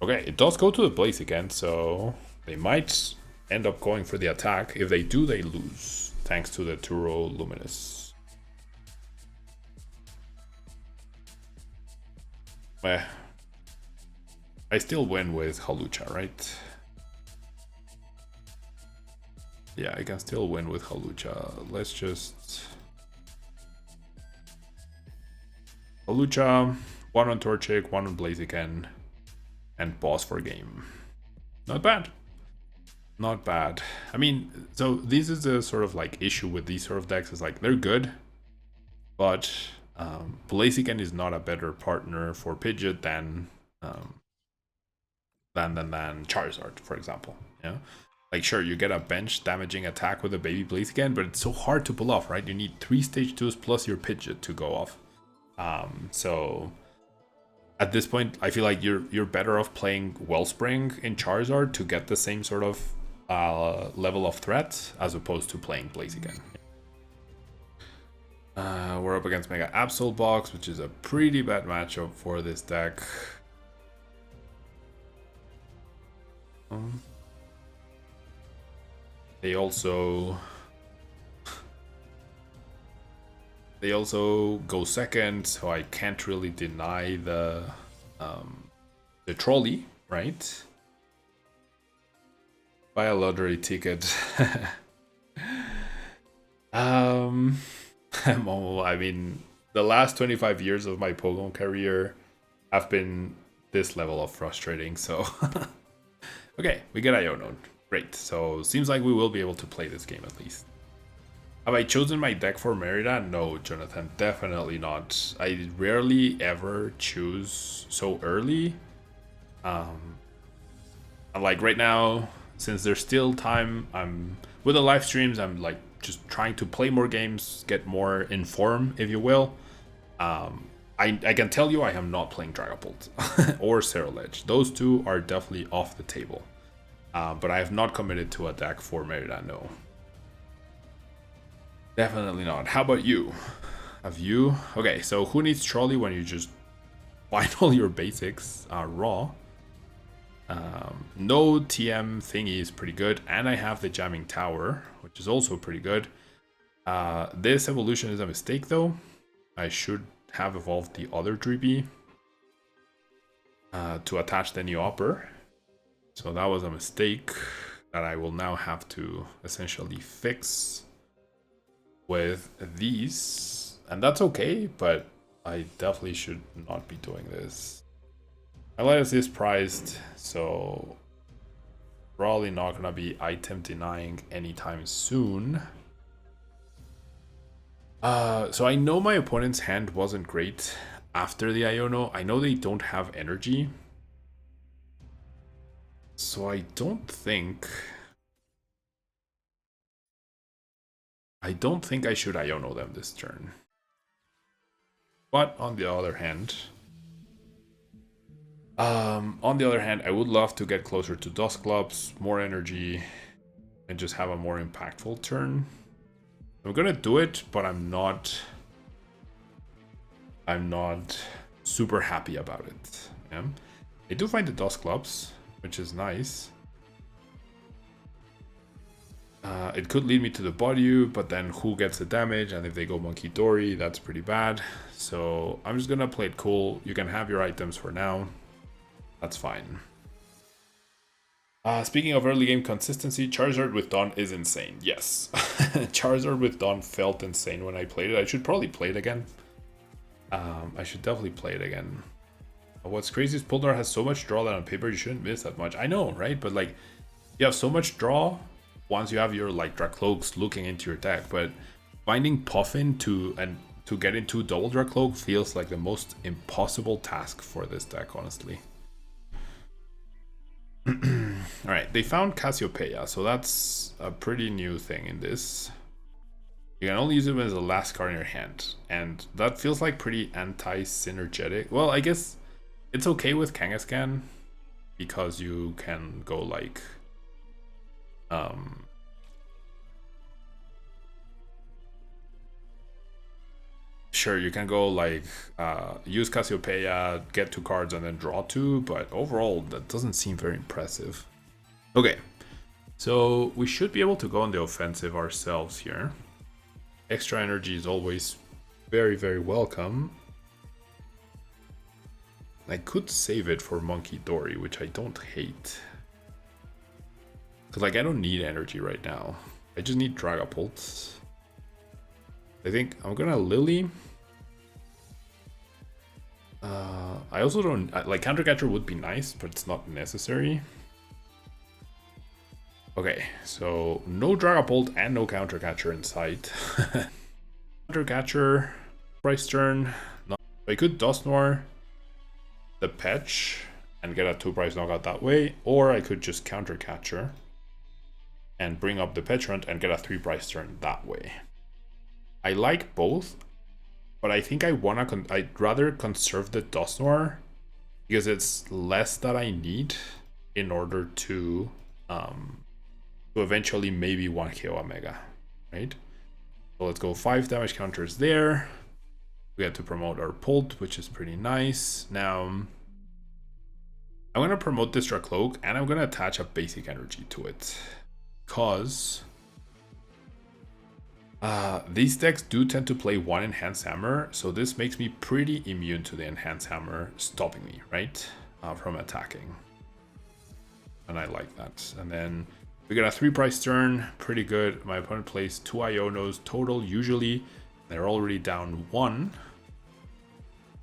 Okay, it does go to the Blaziken, so they might end up going for the attack. If they do, they lose, thanks to the Turo Luminous. I still win with Hawlucha, right? Yeah, I can still win with Hawlucha. Let's just... Hawlucha, 1 on Torchic, 1 on Blaziken, and boss for game. Not bad. Not bad. I mean, so this is the sort of like issue with these sort of decks, is like they're good, but Blaziken is not a better partner for Pidgeot than Charizard, for example. Yeah, like sure you get a bench damaging attack with a baby Blaziken, but it's so hard to pull off, right? You need 3 stage 2s plus your Pidgeot to go off. So at this point, I feel like you're better off playing Wellspring in Charizard to get the same sort of level of threat as opposed to playing Blaziken. We're up against Mega Absol box, which is a pretty bad matchup for this deck. They also go second, so I can't really deny the trolley, right? Buy a lottery ticket. I mean, the last 25 years of my Pokemon career have been this level of frustrating, so... Okay, we get Iono. Great, so seems like we will be able to play this game at least. Have I chosen my deck for Merida? No, Jonathan, definitely not. I rarely ever choose so early. Like right now, since there's still time, I'm with the live streams, I'm like just trying to play more games, get more in form, if you will. I can tell you I am not playing Dragapult or Ceruledge. Those two are definitely off the table. But I have not committed to a deck for Merida, no. Definitely not. How about you? Have you? Okay, so who needs Trolley when you just find all your basics raw? No TM thingy is pretty good, and I have the Jamming Tower, which is also pretty good. This evolution is a mistake though. I should have evolved the other Dreepy to attach the Neo Upper. So that was a mistake that I will now have to essentially fix with these. And that's okay, but I definitely should not be doing this. Latias is priced, so probably not gonna be item denying anytime soon. So I know my opponent's hand wasn't great after the Iono. I know they don't have energy, so I don't think I should Iono them this turn. But on the other hand, I would love to get closer to Dusclops, more energy, and just have a more impactful turn. I'm gonna do it, but I'm not super happy about it. Yeah? I do find the Dusclops, which is nice. It could lead me to the Budew, but then who gets the damage? And if they go Munkidori, that's pretty bad. So I'm just gonna play it cool. You can have your items for now. That's fine. Speaking of early game consistency, Charizard with Dawn is insane. Yes. Charizard with Dawn felt insane when I played it. I should probably play it again. I should definitely play it again. What's crazy is Puldar has so much draw that on paper you shouldn't miss that much. I know, right? But like, you have so much draw once you have your like Drakloaks looking into your deck, but finding Poffin to get into double Drakloak feels like the most impossible task for this deck, honestly. Alright, they found Cassiopeia, so that's a pretty new thing in this. You can only use it as the last card in your hand, and that feels like pretty anti-synergetic. Well, I guess it's okay with Kangaskhan, because you can go like... Sure, you can go like use Cassiopeia, get 2 cards, and then draw 2, but overall that doesn't seem very impressive. Okay, so we should be able to go on the offensive ourselves here. Extra energy is always very, very welcome. I could save it for Munkidori, which I don't hate. Because like I don't need energy right now. I just need Dragapult. I think I'm gonna Lillie. I also don't like Countercatcher would be nice, but it's not necessary. Okay, so no Dragapult and no Countercatcher in sight. Countercatcher price turn. No, I could Dusknoir the Patch and get a 2-price knockout that way, or I could just counter Catcher and bring up the Petrant and get a 3-price turn that way. I like both, but I think I'd rather conserve the Dusknoir because it's less that I need in order to eventually maybe 1 KO a Mega, right? So let's go 5 damage counters there. We get to promote our Pult, which is pretty nice. Now, I'm going to promote this Drakloak, and I'm going to attach a basic energy to it. Because these decks do tend to play 1 Enhanced Hammer, so this makes me pretty immune to the Enhanced Hammer stopping me, right? From attacking. And I like that. And then we got a 3-price turn, pretty good. My opponent plays 2 Ionos total, usually. They're already down 1.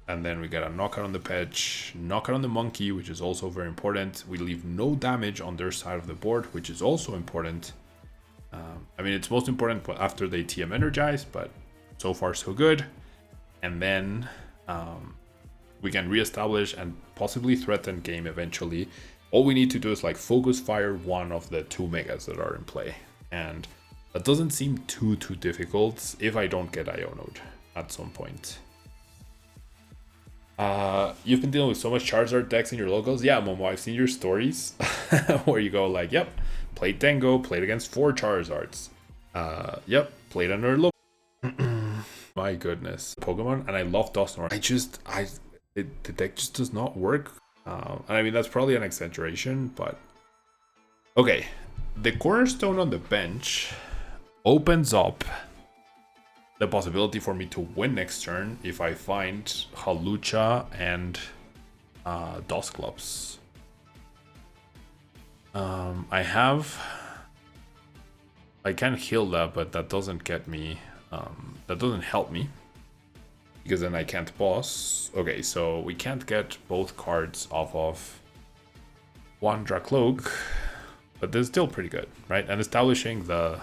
And then we get a knockout on the Patch, knockout on the Monkey, which is also very important. We leave no damage on their side of the board, which is also important. I mean, it's most important after they TM Energize, but so far so good. And then we can reestablish and possibly threaten game eventually. All we need to do is like focus fire 1 of the 2 Megas that are in play. And that doesn't seem too difficult if I don't get Iono'd at some point. You've been dealing with so much Charizard decks in your locals. Yeah, Momo, I've seen your stories where you go like, yep, played Tango, played against 4 Charizards. Yep, played under low. My goodness. Pokemon, and I love Dusknoir. The deck just does not work. And I mean, that's probably an exaggeration, but okay. The cornerstone on the bench opens up the possibility for me to win next turn if I find Hawlucha and Dusclops. I can Hilda, but that doesn't get me, that doesn't help me. Because then I can't boss. Okay, so we can't get both cards off of 1 Drakloak, but they're still pretty good, right? And establishing the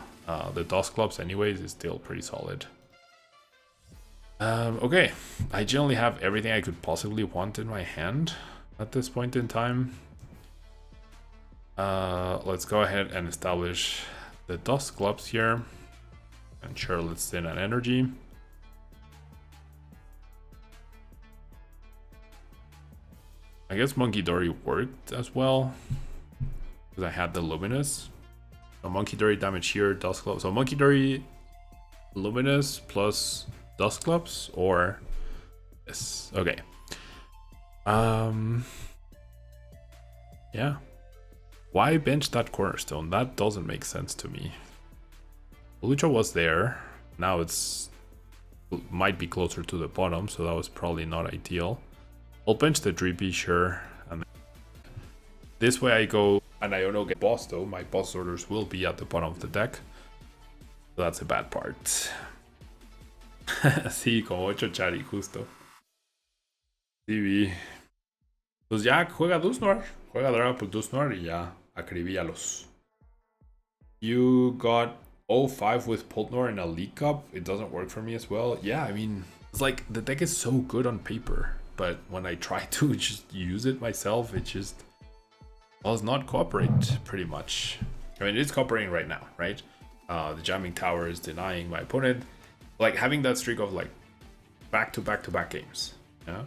Dusclops anyways is still pretty solid. Okay, I generally have everything I could possibly want in my hand at this point in time. Let's go ahead and establish the Dusclops here. And sure, let's send an energy. I guess Munkidori worked as well because I had the Luminous. So Munkidori damage here, Dusclops. So Munkidori, Luminous plus Dusclops, or this. Okay. Yeah. Why bench that cornerstone? That doesn't make sense to me. Hawlucha was there. Now it's might be closer to the bottom, so that was probably not ideal. I'll bench the Dreepy, sure. And this way I go and Iono get boss though. My boss orders will be at the bottom of the deck. So that's a bad part. Sí, como 8 Chari, justo. Sí, pues ya juega Dusnoir. Juega Dragapult Dusnoir y ya acribíalos. You got 0-5 with Pultnor in a League Cup. It doesn't work for me as well. Yeah, I mean, it's like the deck is so good on paper. But when I try to just use it myself, it just does not cooperate pretty much. I mean, it's cooperating right now, right? The Jamming Tower is denying my opponent. Like having that streak of like back-to-back games. Yeah,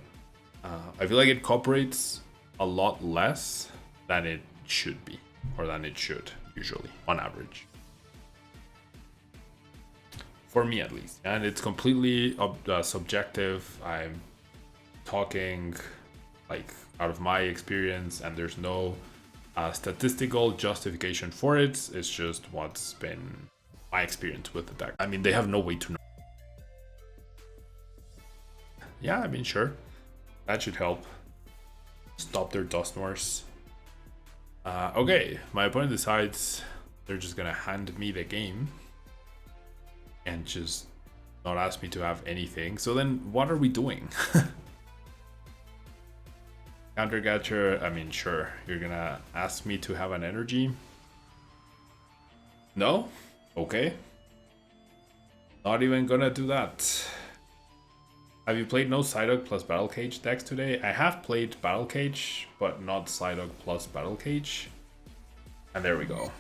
I feel like it cooperates a lot less than it should be, or than it should usually on average. For me at least, and it's completely subjective. I'm talking like out of my experience, and there's no statistical justification for it. It's just what's been my experience with the deck. I mean, they have no way to know. Yeah, I mean, sure, that should help stop their Dusknoirs. Okay, my opponent decides they're just gonna hand me the game and just not ask me to have anything. So then what are we doing? Counter Catcher, I mean, sure, you're gonna ask me to have an energy. No? Okay. Not even gonna do that. Have you played no Psyduck plus Battle Cage decks today? I have played Battle Cage, but not Psyduck plus Battle Cage. And there we go.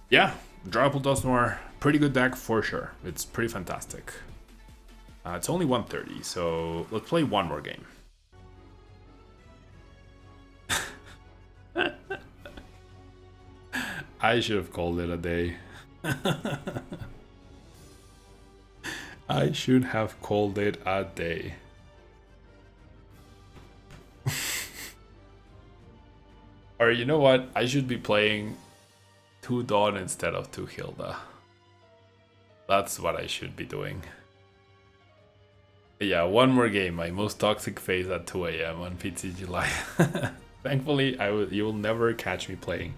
Yeah, Dragapult Dusknoir, pretty good deck for sure. It's pretty fantastic. It's only 130, so let's play one more game. I should have called it a day. I should have called it a day. Or you know what? I should be playing 2 Dawn instead of 2 Hilda. That's what I should be doing. Yeah, one more game. My most toxic phase at 2 AM on PTG Live. Thankfully, you will never catch me playing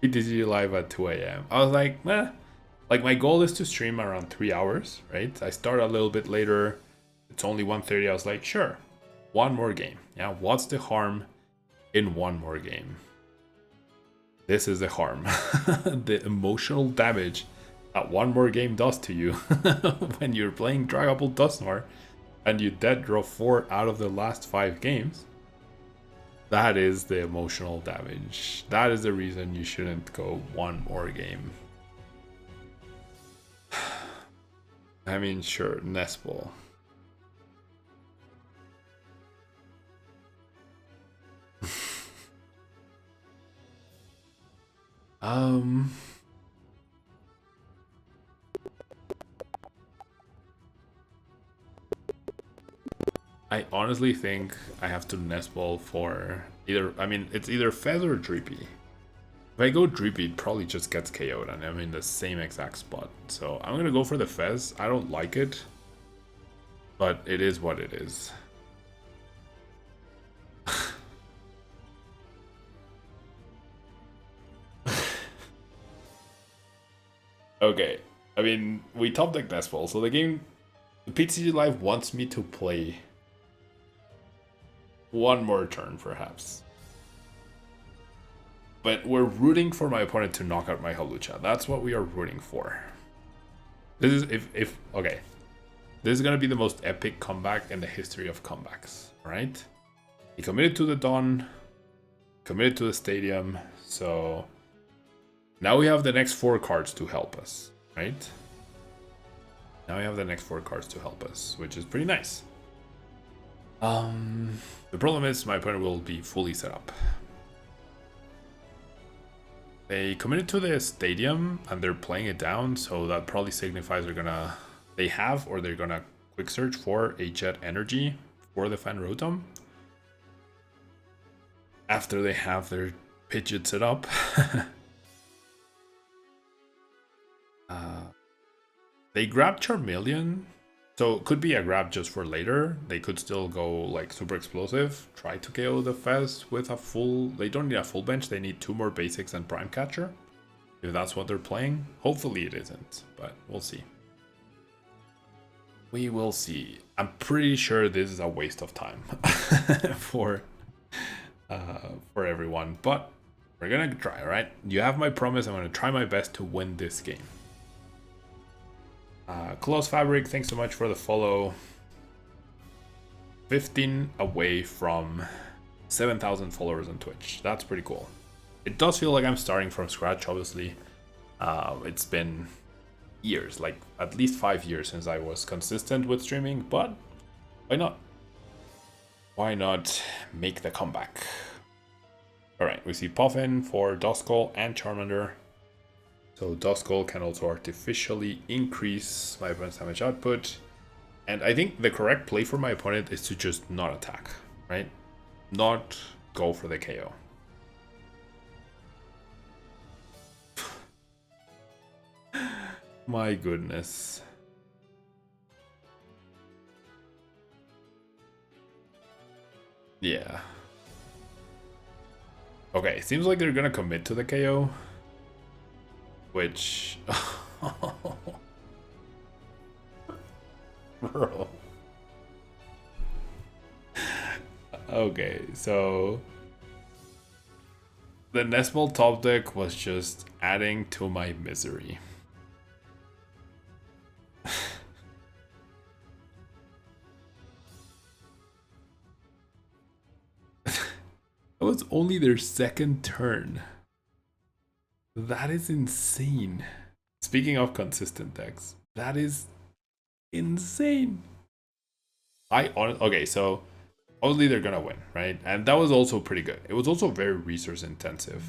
PTG Live at 2 AM. I was like, meh. Like, my goal is to stream around 3 hours, right? I start a little bit later. It's only 1:30. I was like, sure, one more game. Yeah, what's the harm in one more game? This is the harm. The emotional damage that one more game does to you when you're playing Dragapult Dusknoir and you dead draw 4 out of the last 5 games. That is the emotional damage. That is the reason you shouldn't go one more game. I mean, sure, Nest Ball. I honestly think I have to Nest Ball for either, I mean, it's either Fez or Dreepy. If I go Dreepy, it probably just gets KO'd and I'm in the same exact spot. So I'm gonna go for the Fez. I don't like it, but it is what it is. Okay, I mean, we top deck Nest Ball, so the PTG Live wants me to play one more turn, perhaps. But we're rooting for my opponent to knock out my Hawlucha. That's what we are rooting for. This is, okay. This is gonna be the most epic comeback in the history of comebacks, right? He committed to the Dawn, committed to the Stadium, so now we have the next 4 cards to help us, right? Now we have the next 4 cards to help us, which is pretty nice. The problem is my opponent will be fully set up. They committed to the Stadium and they're playing it down, so that probably signifies they're gonna quick search for a Jet Energy for the Fan Rotom after they have their Pidgeot set up. They grabbed Charmeleon, so it could be a grab just for later. They could still go like super explosive, try to KO the Fez with a full. They don't need a full bench, they need 2 more basics and Prime Catcher. If that's what they're playing. Hopefully it isn't, but we'll see. We will see. I'm pretty sure this is a waste of time for everyone, but we're gonna try, right? You have my promise, I'm gonna try my best to win this game. Close Fabric, thanks so much for the follow. 15 away from 7,000 followers on Twitch. That's pretty cool. It does feel like I'm starting from scratch, obviously. It's been years, like at least 5 years since I was consistent with streaming, but why not? Why not make the comeback? Alright, we see Poffin for Duskull and Charmander. So Duskull can also artificially increase my opponent's damage output. And I think the correct play for my opponent is to just not attack, right? Not go for the KO. My goodness. Yeah. Okay, seems like they're gonna commit to the KO. Which... Bro. Okay, so... the Nest Ball top deck was just adding to my misery. only their second turn. That is insane. Speaking of consistent decks, that is insane. Okay, so obviously they're gonna win, right? And that was also pretty good. It was also very resource intensive.